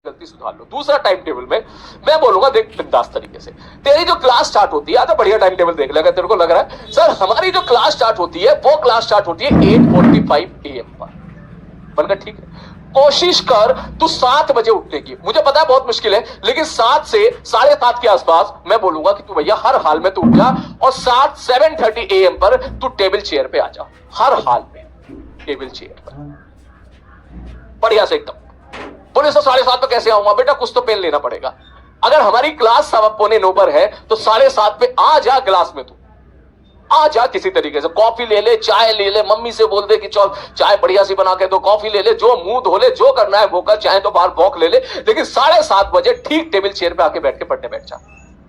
गलती सुधार लो। दूसरा टाइम टेबल में मैं बोलूंगा, देख बिंदास तरीके से तेरी जो क्लास स्टार्ट होती है, आधा बढ़िया टाइम टेबल देख ले। अगर तेरे को लग रहा है सर हमारी जो क्लास स्टार्ट होती है वो क्लास स्टार्ट होती है 8:45 AM पर, बनकर ठीक है, कोशिश कर तू 7 बजे उठने की। मुझे पता है बहुत मुश्किल है, लेकिन 7 से 7:30 के आसपास मैं बोलूंगा कि तू भैया हर हाल में तू उठ जा और 7:30 AM पर तू टेबल चेयर पे आ जा। हर हाल में टेबल चेयर पर बढ़िया से एकदम। बोले सर 7:30 पे कैसे आऊंगा? बेटा कुछ तो पेन लेना पड़ेगा। अगर हमारी क्लास 7:15 पर है तो 7:30 पे आ जा क्लास में, तू आ जा किसी तरीके से। कॉफी ले ले, चाय ले ले, मम्मी से बोल दे कि चल चाय बढ़िया सी बना के दो, कॉफी ले ले, जो मुंह धो ले, जो करना है वो कर, चाहे तो बाहर वॉक ले ले, लेकिन 7:30 बजे ठीक टेबल चेयर पे आके बैठ के पढ़ने बैठ जा।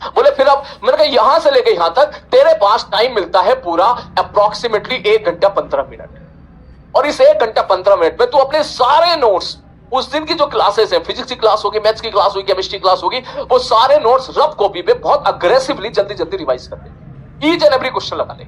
बोले फिर अब मैंने कहा यहां से लेके यहां तक तेरे पास टाइम मिलता है पूरा अप्रोक्सीमेटली 1 घंटा 15 मिनट, और इस 1 घंटा 15 मिनट में तू अपने सारे नोट्स, उस दिन की जो क्लासेस है, फिजिक्स की क्लास होगी, मैथ्स की क्लास होगी, केमिस्ट्री क्लास होगी, वो सारे नोट्स रफ कॉपी पे बहुत अग्रेसिवली जल्दी जल्दी रिवाइज कर ले। ईच एंड एवरी क्वेश्चन लगा ले,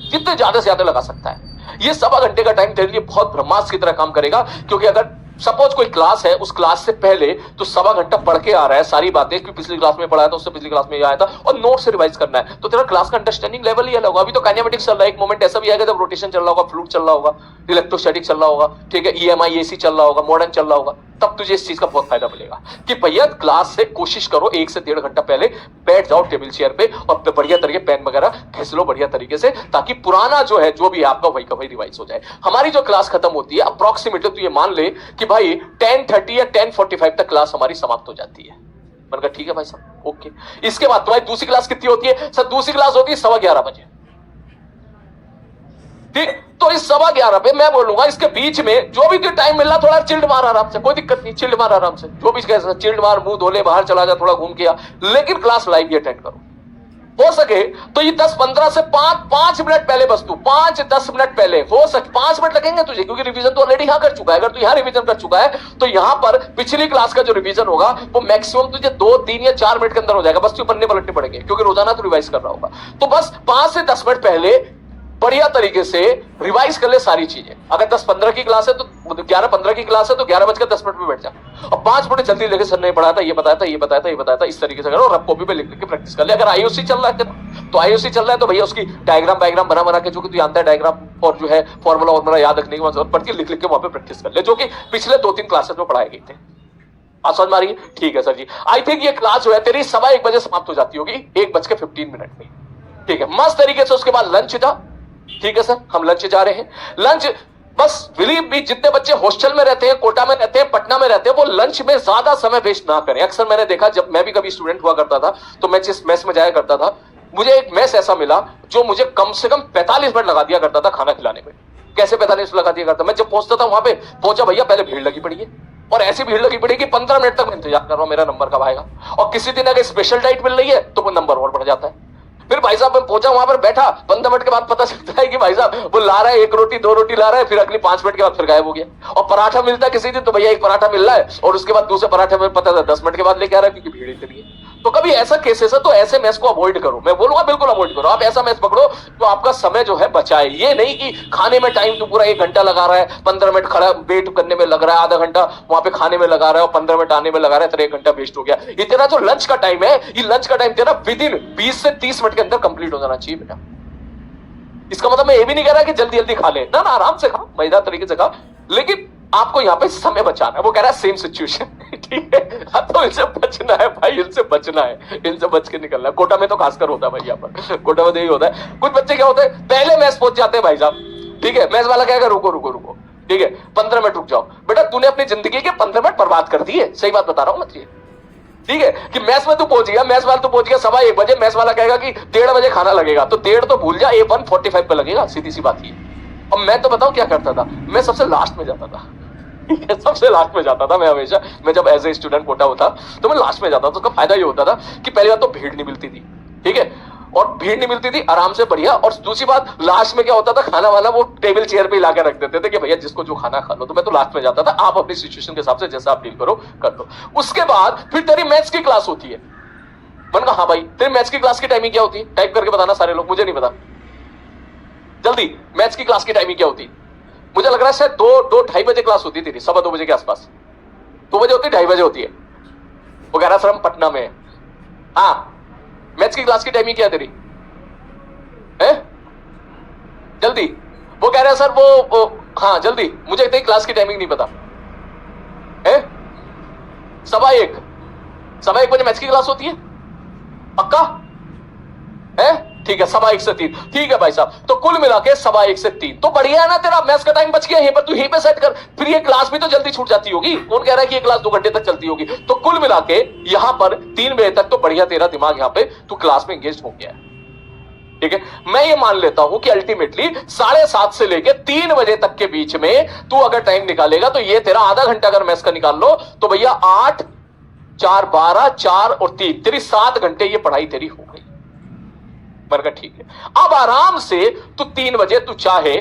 जितने ज्यादा से ज्यादा लगा सकता है। ये 1.25 घंटे का टाइम तेरे लिए बहुत ब्रह्मास्त्र की तरह काम करेगा, क्योंकि अगर सपोज कोई क्लास है, उस क्लास से पहले तो 1.25 घंटा पढ़ के आ रहा है सारी बातें कि पिछली क्लास में पढ़ाया था, उससे पिछली क्लास में आया था, और नोट से रिवाइज करना है, तो तेरा क्लास का अंडरस्टैंडिंग लेवल ही अलग होगा। अभी तो काइनेमेटिक्स चल रहा है, एक मोमेंट ऐसा भी आएगा जब रोटेशन चल रहा होगा, फ्लूइड चल रहा होगा, इलेक्ट्रोस्टैटिक चल रहा होगा, ठीक है, EMI AC चल रहा होगा, मॉडर्न चल रहा होगा, तब तुझे इस चीज का बहुत फायदा मिलेगा कि भैया क्लास से कोशिश करो 1 से 1.5 घंटा पहले बैठ जाओ टेबल चेयर पे और बढ़िया तरीके पेन वगैरह घिस लो बढ़िया तरीके से, ताकि पुराना जो है जो भी है आपका वही का वही रिवाइज हो जाए। हमारी जो क्लास खत्म होती है अप्रोक्सीमेटली तो ये मान ले कि भाई 10:30 या 10:45 तक क्लास हमारी समाप्त हो जाती है। मैंने कहा ठीक है भाई साहब, ओके। इसके बाद तुम्हारी दूसरी क्लास कितनी होती है? सर दूसरी क्लास होती है 11:15 बजे, ठीक। तो इस 11:15 पे मैं बोलूंगा इसके बीच में जो भी टाइम मिल रहा थोड़ा चिल्ड मार आराम से, कोई दिक्कत नहीं, चिल्ड मार आराम से, जो भी कैसे चिल्ड मार, मुंह धोले, बाहर चला जा, थोड़ा घूम के आ, लेकिन क्लास लाइव ही अटेंड करो हो सके तो। ये 10-15 से 5 मिनट पहले बस तू 5-10 मिनट पहले हो सके, 5 मिनट लगेंगे तुझे, क्योंकि रिवीजन तो ऑलरेडी यहां कर चुका है। अगर तू यहां रिवीजन कर चुका है तो यहां पर पिछली क्लास का जो रिवीजन होगा वो मैक्सिमम तुझे 2, 3 या 4 मिनट के अंदर हो जाएगा। बस तू पन्ने पलटने पड़ेंगे, क्योंकि रोजाना तू रिवाइज कर रहा होगा। तो बस 5 से 10 मिनट पहले बढ़िया तरीके से रिवाइज कर ले सारी चीजें। अगर 10-15 की क्लास है तो 11:15 की क्लास है तो 11:10 में बैठ जा, और 5 मिनट जल्दी लेके सर ने पढ़ाया था, ये बताया था, ये बताया था, ये बताया था, इस तरीके से करो, और रफ कॉपी पे लिख लिख के प्रैक्टिस कर ले। अगर IOC चल रहा है तो IOC चल रहा है तो भैया उसकी डायग्राम बना के, जो कि तू जानता है डायग्राम और जो है फॉर्मूला याद रखने की जरूरत पड़ती है, लिख लिख के वहां पे प्रैक्टिस कर ले, जो कि पिछले 2-3 क्लासेस में पढ़ाए गए थे। आप समझ मारिए, ठीक है सर जी। आई थिंक ये क्लास जो है तेरी 1:15 बजे समाप्त हो जाती होगी, 1:15 में, ठीक है, मस्त तरीके से। उसके बाद लंच था, ठीक है सर, हम लंच जा रहे हैं। लंच बस बिलीव भी, जितने बच्चे हॉस्टल में रहते हैं, कोटा में रहते हैं, पटना में रहते हैं, वो लंच में ज्यादा समय वेस्ट ना करें। अक्सर मैंने देखा, जब मैं भी कभी स्टूडेंट हुआ करता था तो मैं जिस मेस में जाया करता था, मुझे एक मेस ऐसा मिला जो मुझे कम से कम 45 मिनट लगा दिया करता था खाना खिलाने में। कैसे 45 लगा दिया करता? मैं जब पहुंचता था वहां पे, पहुंचा भैया पहले भीड़ लगी पड़ी है, और ऐसी भीड़ लगी पड़ी कि 15 मिनट तक मैं इंतजार कर रहा हूं मेरा नंबर कब आएगा। और किसी दिन अगर स्पेशल डाइट मिल रही है तो वो नंबर और बढ़ जाता है। फिर भाई साहब मैं पहुंचा वहां पर, बैठा, 15 मिनट के बाद पता चलता है कि भाई साहब वो ला रहा है 1 रोटी 2 रोटी ला रहा है, फिर अगली 5 मिनट के बाद फिर गायब हो गया। और पराठा मिलता है किसी दिन तो भैया 1 पराठा मिल रहा है, और उसके बाद दूसरे पराठे में पता था 10 मिनट के बाद लेके आ रहा है, क्योंकि भीड़ इतनी है। तो कभी ऐसा केसेस है तो ऐसे मैच को अवॉइड करो, मैं बोलूंगा बिल्कुल अवॉइड करो। आप ऐसा मैच पकड़ो तो आपका समय जो है बचाए। ये नहीं कि खाने में टाइम तो पूरा 1 घंटा लगा रहा है, 15 मिनट खड़ा वेट करने में लग रहा है, आधा घंटा वहां पे खाने में लगा रहा है, और 15 मिनट आने में लगा रहा है, तेरा 1 घंटा वेस्ट हो गया। इतना जो लंच का टाइम है, ये लंच का टाइम तेरा विदिन 20 से 30 मिनट के अंदर कंप्लीट हो जाना चाहिए बेटा। इसका मतलब मैं ये भी नहीं कह रहा कि जल्दी जल्दी खा ले, ना आराम से खा, मजेदार तरीके से खा, लेकिन आपको यहाँ पे समय बचाना है। वो कह रहा है सेम सिचुएशन, ठीक है, तो इनसे बचना है भाई, इनसे बचना है, इनसे बच के निकलना है। कोटा में तो खासकर होता है भाई, यहाँ पर कोटा में यही होता है। कुछ बच्चे क्या होते हैं, पहले मैच पहुंच जाते हैं भाई साहब, ठीक है, मैच वाला कहेगा रुको रुको रुको, ठीक है, 15 मिनट रुक जाओ। बेटा तूने अपनी जिंदगी के 15 मिनट बर्बाद कर दिए, सही बात बता रहा हूँ मैं तुझे, ठीक है, कि मैच में तू पहुंच गया, मैच वाला तू पहुंच गया 1:15 बजे, मैच वाला कहेगा कि 1:30 बजे खाना लगेगा, तो 1:30 तो भूल जा, 1:45 पे लगेगा, सीधी सी बात ये। और मैं तो बताऊं क्या करता था, मैं सबसे लास्ट में जाता था, सबसे लास्ट में जाता था मैं हमेशा। मैं जब एज ए स्टूडेंट कोटा होता तो मैं लास्ट में जाता था। तो उसका फायदा ये होता था कि पहली बात तो भीड़ नहीं मिलती थी, ठीक है, और भीड़ नहीं मिलती थी, आराम से बढ़िया। और दूसरी बात, लास्ट में क्या होता था, खाना वाला वो टेबल चेयर पे लाकर रख देते थे कि भैया जिसको जो खाना खा लो। तो मैं तो लास्ट में जाता था। आप अपनी सिचुएशन के हिसाब से जैसा आप डील करो कर लो। उसके बाद फिर तेरी मैथ्स की क्लास होती है। मैंने कहा हाँ भाई, तेरी मैथ्स की क्लास की टाइमिंग क्या होती है? टाइप करके बताना सारे लोग, मुझे नहीं पता, जल्दी। मैथ्स की क्लास की टाइमिंग क्या होती है? मुझे लग रहा है शायद 2-2:30 बजे क्लास होती है तेरी, 2:15 बजे के आसपास। 2 बजे होती है, 2:30 बजे होती है, वो कह रहा सर हम पटना में है। हाँ, मैथ्स की क्लास की टाइमिंग क्या है तेरी है? जल्दी। वो कह रहा है सर वो हाँ जल्दी, मुझे तेरी क्लास की टाइमिंग नहीं पता है। 1:15 बजे मैथ्स की क्लास होती है, पक्का है? ठीक है, 1:15 से 3। ठीक है भाई साहब, तो कुल मिला के 1:15 से 3 तो बढ़िया है ना, तेरा मैथ्स का टाइम बच गया। यहीं पर तू यहीं पे सेट कर, फिर ये क्लास भी तो जल्दी छूट जाती होगी। कौन कह रहा है कि ये क्लास 2 घंटे तक चलती होगी? तो कुल मिला के यहां पर 3 बजे तक तो बढ़िया तेरा दिमाग यहां पे तू क्लास में एंगेज हो गया है। ठीक है, मैं ये मान लेता हूं कि अल्टीमेटली 7:30 से लेके 3 बजे तक के बीच में तू अगर टाइम निकालेगा तो ये तेरा आधा घंटा अगर मैथ्स का निकाल लो तो भैया 8, 4, 12, 4 और 3 तेरी 7 घंटे ये पढ़ाई तेरी हो गई। मैंने कहा ठीक है, अब आराम से तू 3 बजे तू चाहे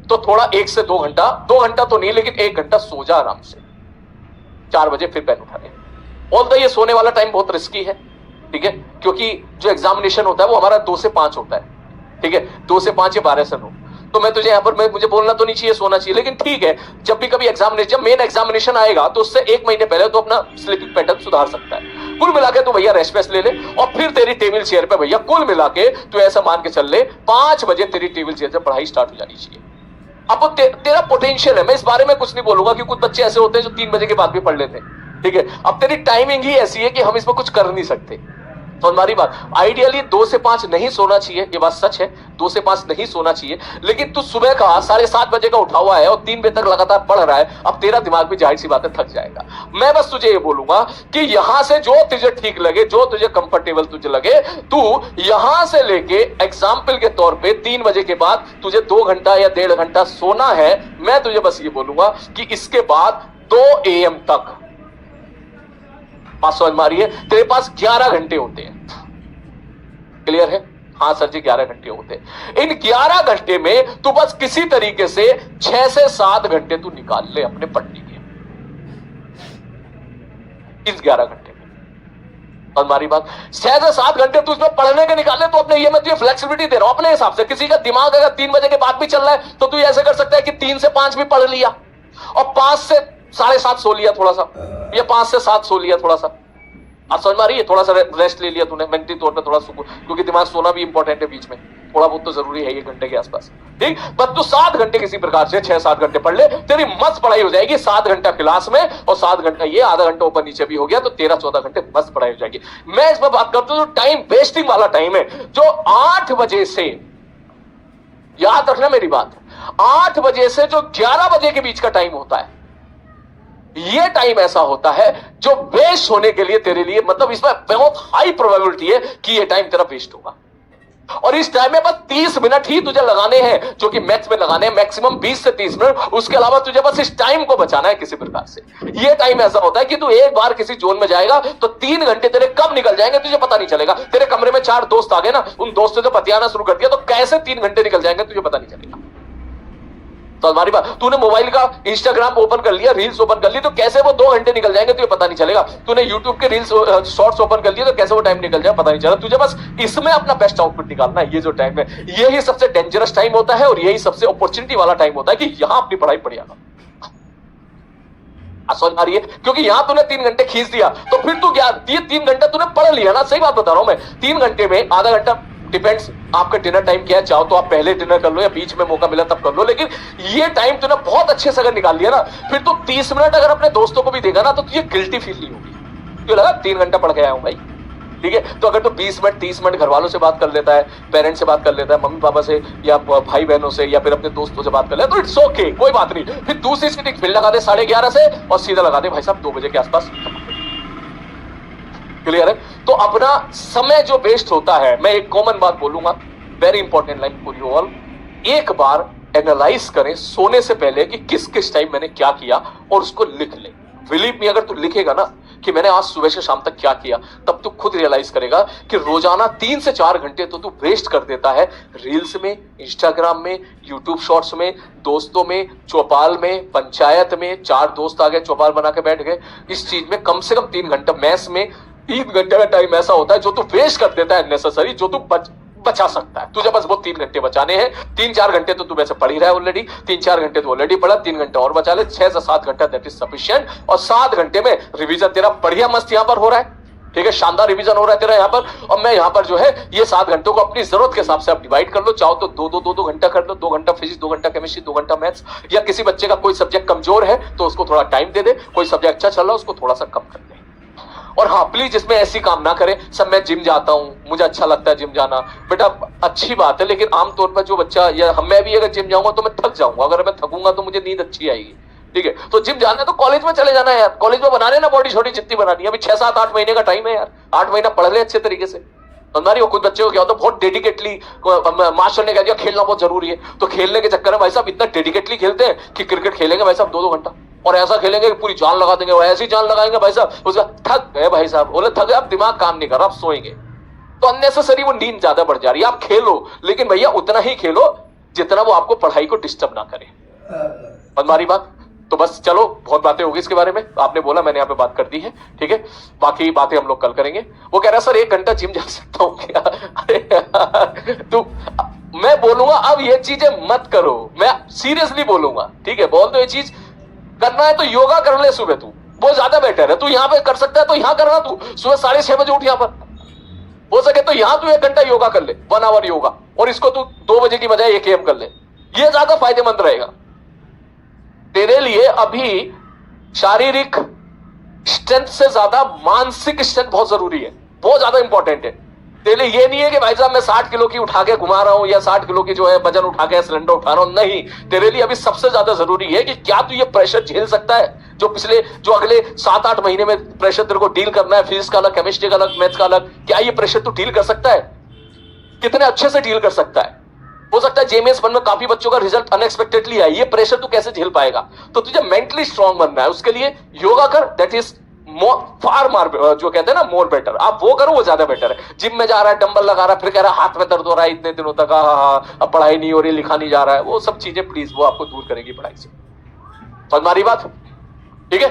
तो थोड़ा 1 से 2 घंटा, 2 घंटा तो नहीं लेकिन 1 घंटा सो जा आराम से। 4 बजे फिर पेन उठा ले। ऑल्दो ये सोने वाला टाइम बहुत रिस्की है, ठीक है, क्योंकि जो एग्जामिनेशन होता है वो हमारा 2 से 5 होता है। ठीक है, 2 से 5 या 12 से 9। तो मैं तुझे यहां पर मुझे बोलना तो नहीं चाहिए, सोना चाहिए, लेकिन ठीक है, जब भी कभी एग्जामिनेशन, मेन एग्जामिनेशन आएगा तो उससे 1 महीने पहले तो अपना स्लीपिंग पैटर्न सुधार सकता है। कुल मिला के तो भैया रेस्ट ले ले और फिर तेरी टेबल चेयर पे भैया कुल मिला के तू ऐसा मान के चल ले 5 बजे तेरी टेबल चेयर से पढ़ाई स्टार्ट हो जानी चाहिए। अब तेरा पोटेंशियल है, मैं इस बारे में कुछ नहीं बोलूंगा कि कुछ बच्चे ऐसे होते हैं जो 3 बजे के बाद भी पढ़ लेते हैं। ठीक है, अब तेरी टाइमिंग ही ऐसी है कि हम इसमें कुछ कर नहीं सकते। तो हमारी बात आइडियली 2 से 5 नहीं सोना चाहिए, ये बात सच है, 2 से 5 नहीं सोना चाहिए, लेकिन तू सुबह का 7:30 बजे का उठा हुआ है और 3 बजे तक लगातार पढ़ रहा है, अब तेरा दिमाग भी जाहिर सी बात है थक जाएगा। मैं बस तुझे ये बोलूंगा कि यहां से जो तुझे ठीक लगे, जो तुझे कंफर्टेबल तुझे लगे, तू यहां से लेके एग्जाम्पल के तौर पे 3 बजे के बाद तुझे 2 घंटा या 1.5 घंटा सोना है। मैं तुझे बस ये बोलूंगा कि इसके बाद 2 AM तक समझ मारिए, तेरे पास 11 घंटे होते हैं। क्लियर है? हाँ सर जी, 11 घंटे होते हैं। इन 11 घंटे में तू बस किसी तरीके से 6 से 7 घंटे तू निकाल ले अपने पढ़ने के, इस 11 घंटे में। और हमारी बात 6 से 7 घंटे तू इसमें पढ़ने के निकाले तो अपने ये मैं तुझे फ्लेक्सिबिलिटी दे रहा हूं अपने हिसाब से। किसी का दिमाग अगर 3 बजे के बाद भी चल रहा है तो तू ऐसे कर सकता है कि 3 से 5 भी पढ़ लिया और 5 से 7:30 सो लिया थोड़ा सा, या 5 से 7 सो लिया थोड़ा सा। आप समझ में आ रही है? थोड़ा सा रेस्ट ले लिया तूने, मेंटली तौर पे थोड़ा सुकून, क्योंकि दिमाग सोना भी इंपॉर्टेंट है बीच में, थोड़ा बहुत तो जरूरी है 1 घंटे के आसपास। ठीक, बस तू 7 घंटे किसी प्रकार से 6-7 घंटे पढ़ ले, तेरी मस्त पढ़ाई हो जाएगी। 7 घंटा क्लास में और 7 घंटा ये, आधा घंटा ऊपर नीचे भी हो गया तो 13-14 घंटे मस्त पढ़ाई हो जाएगी। मैं इस पर बात करता हूं जो टाइम वेस्टिंग वाला टाइम है, जो 8 बजे से, याद रखना मेरी बात, 8 बजे से जो 11 बजे के बीच का टाइम होता है, ये टाइम ऐसा होता है जो वेस्ट होने के लिए तेरे लिए, मतलब इसमें बहुत हाई प्रोबेबिलिटी है कि ये टाइम तेरा वेस्ट होगा। और इस टाइम में बस 30 मिनट ही तुझे लगाने हैं, जो कि मैथ्स में लगाने हैं मैक्सिमम 20 से 30 मिनट। उसके अलावा तुझे बस इस टाइम को बचाना है किसी प्रकार से। ये टाइम ऐसा होता है कि तू एक बार किसी जोन में जाएगा तो 3 घंटे तेरे कब निकल जाएंगे तुझे पता नहीं चलेगा। तेरे कमरे में 4 दोस्त आ गए ना, उन दोस्तों से बतियाना शुरू कर दिया तो कैसे 3 घंटे निकल जाएंगे तुझे पता नहीं चलेगा। तो हमारी बात, तूने मोबाइल का इंस्टाग्राम ओपन कर लिया, रील्स ओपन कर ली तो कैसे वो 2 घंटे निकल जाएंगे तुझे पता नहीं चलेगा। तूने यूट्यूब के रील्स शॉर्ट्स ओपन कर लिए तो कैसे वो टाइम निकल जाए पता नहीं चला। तुझे बस इसमें अपना बेस्ट आउटपुट निकालना है। ये जो टाइम है यही सबसे डेंजरस टाइम होता है और यही सबसे अपॉर्चुनिटी वाला टाइम होता है कि यहां अपनी पढ़ाई पढ़िएगा। समझ आ रही है? क्योंकि यहां तूने 3 घंटे खींच दिया तो फिर तू क्या, ये 3 घंटा तूने पढ़ लिया ना। सही बात बता रहा हूं मैं, 3 घंटे में आधा घंटा, डिपेंड्स आपका डिनर टाइम क्या है, चाहो तो आप पहले डिनर कर लो या बीच में मौका मिला तब कर लो, लेकिन ये टाइम तूने बहुत अच्छे से अगर निकाल लिया ना, फिर तो 30 मिनट अगर अपने दोस्तों को भी देगा ना तो तुझे गिल्टी फील नहीं होगी। क्यों लगा 3 घंटा पढ़ के आया हूं भाई। ठीक है, तो अगर तो 20 मिनट 30 मिनट घर वालों से बात कर लेता है, पेरेंट्स से बात कर लेता है, मम्मी पापा से या भाई बहनों से या फिर अपने दोस्तों से बात कर लेता है तो इट्स ओके, कोई बात नहीं। फिर दूसरी सीटिंग फिर लगा दे 11:30 से और सीधा लगा दे भाई साहब 2 बजे के आसपास। क्लियर है? तो अपना समय जो वेस्ट होता है, मैं एक कॉमन बात बोलूंगा, very important line for you all, एक बार एनालाइज करें सोने से पहले कि किस किस टाइम मैंने क्या किया और उसको लिख ले। बिलीव मी, अगर तू लिखेगा ना कि मैंने आज सुबह से शाम तक क्या किया, तब तू खुद रियलाइज करेगा कि रोजाना 3 से 4 घंटे तो तू वेस्ट कर देता है रील्स में, इंस्टाग्राम में, यूट्यूब शॉर्ट्स में, दोस्तों में, चौपाल में, पंचायत में, 4 दोस्त आ गए चौपाल बना के बैठ गए, इस चीज में कम से कम 3 घंटा, मैथ्स में 3 घंटे का टाइम ऐसा होता है जो तू वेस्ट कर देता है नेसेसरी, जो तू बचा सकता है। तुझे बस वो 3 घंटे बचाने हैं। 3-4 घंटे तो तू वैसे पढ़ ही रहा है ऑलरेडी, 3-4 घंटे तो ऑलरेडी पढ़ा, 3 घंटे और बचा ले, 6 से 7 घंटा दैट इज सफिशिएंट। और 7 घंटे में रिवीजन तेरा बढ़िया मस्त यहां पर हो रहा है। ठीक है, शानदार रिवीजन हो रहा है तेरा यहाँ पर, और मैं यहाँ पर जो है ये 7 घंटों को अपनी जरूरत के हिसाब से आप डिवाइड कर लो, चाहो तो दो घंटा कर लो, 2 घंटा फिजिक्स, 2 घंटा केमिस्ट्री, 2 घंटा मैथ्स, या किसी बच्चे का कोई सब्जेक्ट कमजोर है तो उसको थोड़ा टाइम दे दे, कोई सब्जेक्ट अच्छा चल रहा है उसको थोड़ा सा कम कर दे। और हाँ प्लीज इसमें ऐसी काम ना करें सब मैं जिम जाता हूँ, मुझे अच्छा लगता है जिम जाना, बेटा अच्छी बात है, लेकिन आमतौर पर जो बच्चा, या मैं भी अगर जिम जाऊंगा तो मैं थक जाऊंगा, अगर मैं थकूंगा तो मुझे नींद अच्छी आएगी, ठीक है, तो जिम जाना है तो कॉलेज में चले जाना है यार, कॉलेज में बना लेना बॉडी छोटी जितनी बनानी है, अभी 6, 7, 8 महीने का टाइम है यार, 8 महीना पढ़ ले अच्छे तरीके से। हमारी कुछ बच्चों को क्या होता है, बहुत डेडिकेटली मास्टर ने कह दिया खेलना बहुत जरूरी है, तो खेलने के चक्कर में भाई साहब इतना डेडिकेटली खेलते हैं कि क्रिकेट खेलेंगे भाई साहब 2-2 घंटा, और ऐसा खेलेंगे कि पूरी जान लगा देंगे, और ऐसी जान लगाएंगे भाई साहब उसका थक गए भाई साहब, बोले थक गए, अब दिमाग काम नहीं कर रहा, अब सोएंगे, तो अननेसेसरी वो नींद ज्यादा बढ़ जा रही है। आप खेलो लेकिन भैया उतना ही खेलो जितना वो आपको पढ़ाई को डिस्टर्ब ना करे, हमारी बात। तो बस चलो बहुत बातें होगी इसके बारे में, आपने बोला मैंने यहाँ पे बात कर दी है, ठीक है, बाकी बातें हम लोग कल करेंगे। वो कह रहा सर 1 घंटा जिम जा सकता हूँ क्या? अरे तो मैं बोलूंगा अब ये चीजें मत करो, मैं सीरियसली बोलूंगा, ठीक है, बोल दो ये चीज करना है तो योगा कर ले सुबह, तू वो ज्यादा बेटर है, तू यहाँ पे कर सकता है तो यहाँ करना, तू सुबह 6:30 बजे उठ, यहाँ पर हो सके तो यहाँ तू 1 घंटा योगा कर ले, 1 आवर योगा, और इसको तू 2 बजे की बजाय 1 AM कर ले, ये ज्यादा फायदेमंद रहेगा तेरे लिए। अभी शारीरिक स्ट्रेंथ से ज्यादा मानसिक स्ट्रेंथ बहुत जरूरी है, बहुत ज्यादा इंपॉर्टेंट है तेरे लिए। ये नहीं है कि भाई साहब मैं 60 किलो की उठा के घुमा रहा हूं, या 60 किलो की जो है वजन उठा के सिलेंडर उठा रहा हूं, नहीं, तेरे लिए अभी सबसे ज्यादा जरूरी है कि क्या तू ये प्रेशर झेल सकता है, जो अगले 7-8 महीने में प्रेशर तेरे को डील करना है, फिजिक्स का अलग, केमिस्ट्री का अलग, मैथ्स का अलग, क्या ये प्रेशर तू डील कर सकता है, कितने अच्छे से डील कर सकता है। हो सकता है जेएमएस 1 में काफी बच्चों का रिजल्ट अनएक्सपेक्टेडली आए, ये प्रेशर तू कैसे झेल पाएगा? तो तुझे मेंटली स्ट्रांग बनना है, उसके लिए योगा कर, दैट इज फार मार, जो कहते हैं ना मोर बेटर, आप वो करो वो ज्यादा बेटर है। जिम में जा रहा है, डंबल लगा रहा है, फिर कह रहा है हाथ में दर्द हो रहा है इतने दिनों तक, अब पढ़ाई नहीं हो रही, लिखा नहीं जा रहा है, वो सब चीजें प्लीज वो आपको दूर करेगी पढ़ाई से, समझ मारी बात, ठीक है।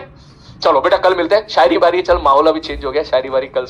चलो बेटा कल मिलते हैं, शायरी बारी, चल माहौल अभी चेंज हो गया, शायरी बारी कल